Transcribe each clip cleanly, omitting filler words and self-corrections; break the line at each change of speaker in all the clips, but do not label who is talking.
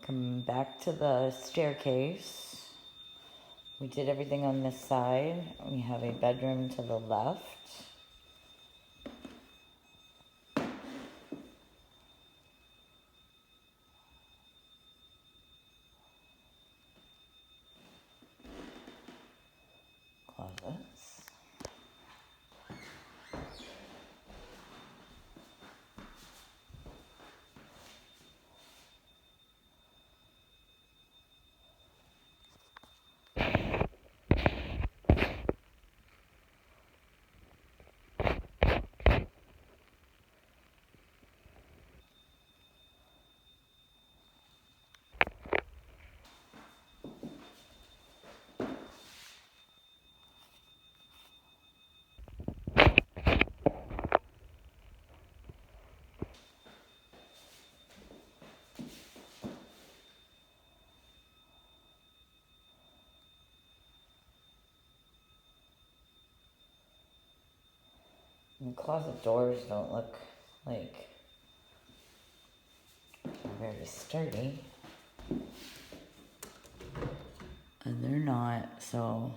Come back to the staircase. We did everything on this side. We have a bedroom to the left. Closets. And the closet doors don't look like they're very sturdy. And they're not, so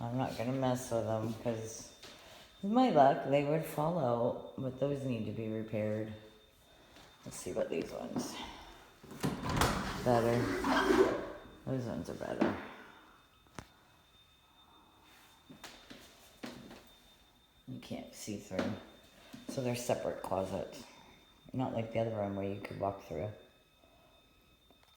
I'm not gonna mess with them because with my luck, they would fall out, but those need to be repaired. Let's see what these ones. Better. Those ones are better. You can't see through. So they're separate closets. Not like the other one where you could walk through.